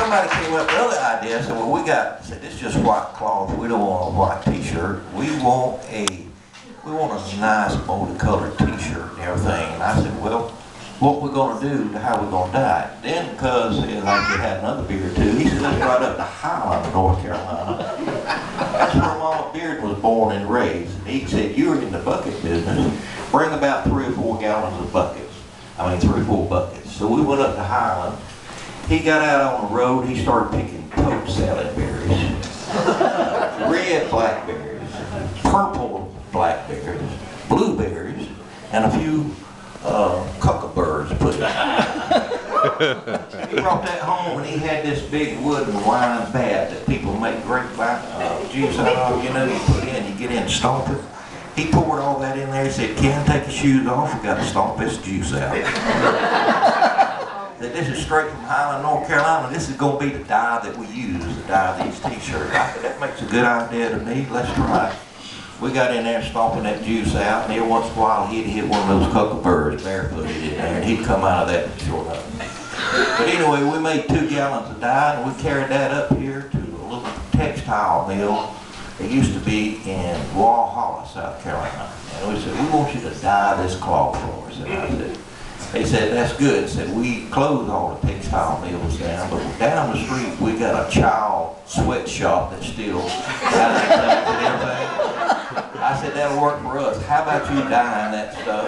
somebody came up with another idea. I said, well, I said, this is just white cloth. We don't want a white t-shirt. We want a nice multicolored t-shirt and everything. And I said, well, what we're going to do, how we're going to dye it. Then, because like he had another beard too, he said, let's ride up to Highland, North Carolina. That's where Mama Bearden was born and raised. And he said, you're in the bucket business. Bring about 3 or 4 gallons of buckets. I mean, 3 or 4 buckets. So we went up to Highland. He got out on the road. He started picking poke salad berries, red blackberries, purple blackberries, blueberries, and a few cuckaburs put in. He brought that home and he had this big wooden wine vat that people make great juice out of. You know, you put in, you get in, stomp it. He poured all that in there. He said, Ken, take your shoes off. We got to stomp this juice out. That this is straight from Highland, North Carolina. This is going to be the dye that we use to dye these t-shirts. That makes a good idea to me. Let's try it. We got in there stomping that juice out, and every once in a while he'd hit one of those cuckaburs barefooted in there, and he'd come out of that short of it. But anyway, we made 2 gallons of dye, and we carried that up here to a little textile mill. It used to be in Walhalla, South Carolina. And we said, we want you to dye this cloth for us. And I said, they said, that's good. Said, we closed all the textile mills down, but down the street we got a child sweatshop that still got things and everything. I said, that'll work for us. How about you dyeing that stuff?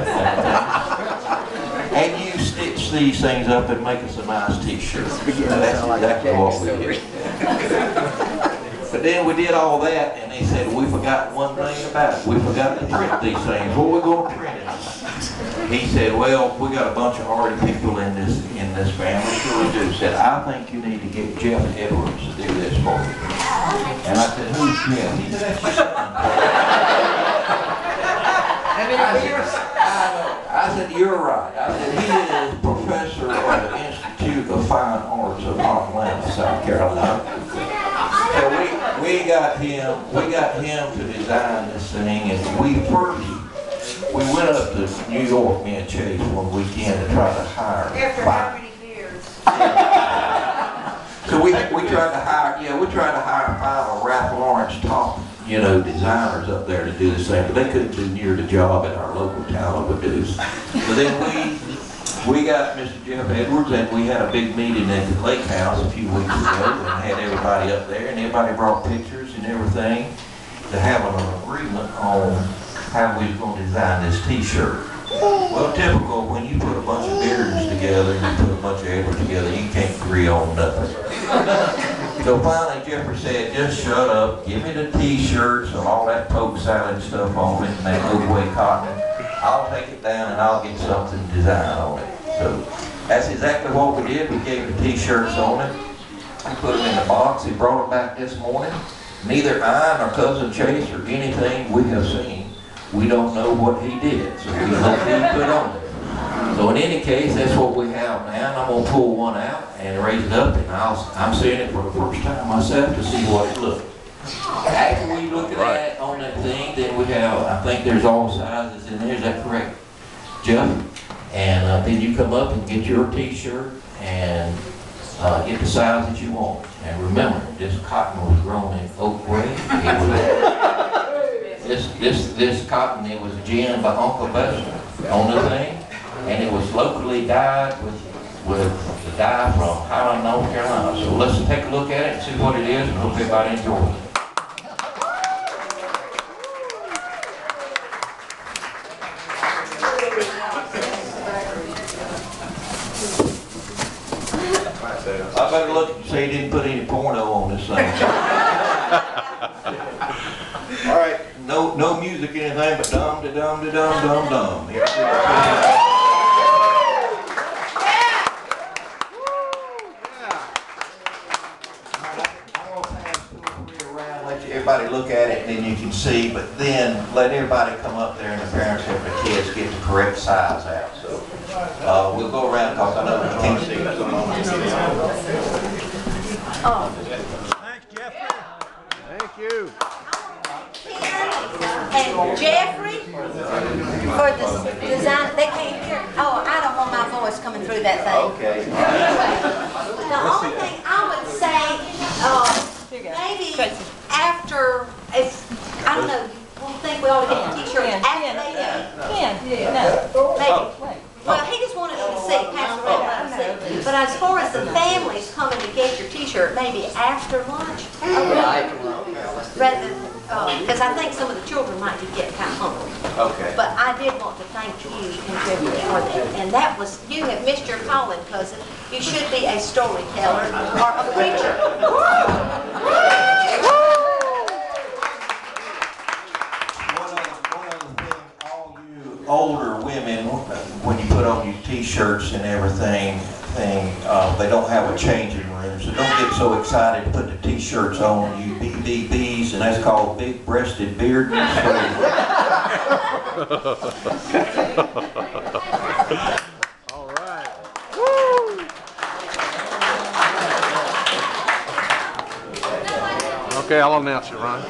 And you stitch these things up and make us a nice t-shirt. So that's exactly what we did. But then we did all that, and they said, we forgot one thing about it. We forgot to print these things. What are we going to print it? He said, well, we got a bunch of hardy people in this family. Sure we do. He said, I think you need to get Jeff Edwards to do this for you. And I said, who's Jeff? He said, that's your son. I said, you're right. I said, he is professor of the Institute of Fine Arts of Atlanta, South Carolina. So we got him to design this thing, and we went up to New York, me and Chase, one weekend to try to hire. After how many years? So we tried to hire 5 of Ralph Lauren's top, designers up there to do this thing, but they couldn't do near the job that our local talent would do. So then we got Mr. Jeff Edwards, and we had a big meeting at the Lake House a few weeks ago, and had everybody up there, and everybody brought pictures and everything to have an agreement on how we was going to design this t-shirt. Well, typical, when you put a bunch of Beardens together and you put a bunch of Edwards together, you can't agree on nothing. So finally Jeffrey said, just shut up, give me the t-shirts and all that poke salad stuff on it and that go-away cotton. I'll take it down and I'll get something designed on it. So that's exactly what we did. We gave the t-shirts on it. We put them in the box. He brought them back this morning. Neither I nor Cousin Chase or anything we have seen, we don't know what he did. So we hope he put on it. So in any case, that's what we have now. And I'm going to pull one out and raise it up, and I'm seeing it for the first time myself to see what it looks. After we look at that on that thing, then we have, I think there's all sizes in there. Is that correct, Jeff? And then you come up and get your t-shirt and get the size that you want. And remember, this cotton was grown in Oak Way. This cotton, it was ginned by Uncle Buster on the thing, and it was locally dyed with the dye from Highland, North Carolina. So let's take a look at it and see what it is, and hope everybody enjoys it. I better look and see he didn't put any porno on this thing. All right, no music, anything but dum-de-dum-de-dum-dum-dum. Here we go. Everybody look at it, and then you can see, but then let everybody come up there and the parents and the kids get the correct size out. So we'll go around because I know you can't see it. Thanks, Jeffrey. Thank you. And Jeffrey, for the design, they can't hear. Oh, I don't want my voice coming through that thing. Okay. The only thing I would Maybe after, if, I don't know, we think we ought to get the t-shirts after they maybe. Well, he just wanted me to see, pass it around and see. But as far as the families coming to get your t-shirt, maybe after lunch? Rather than, because I think some of the children might be getting kind of hungry. Okay. But I did want to thank you and Jeffrey for that. And that was, you have missed your calling, cousin. You should be a storyteller or a preacher. One other thing, all you older women, when you put on your t-shirts and everything, they don't have a changing room, so don't get so excited to put the t-shirts on, you BBBs, and that's called big-breasted Bearden. All right. Okay, I'll announce it, Ron.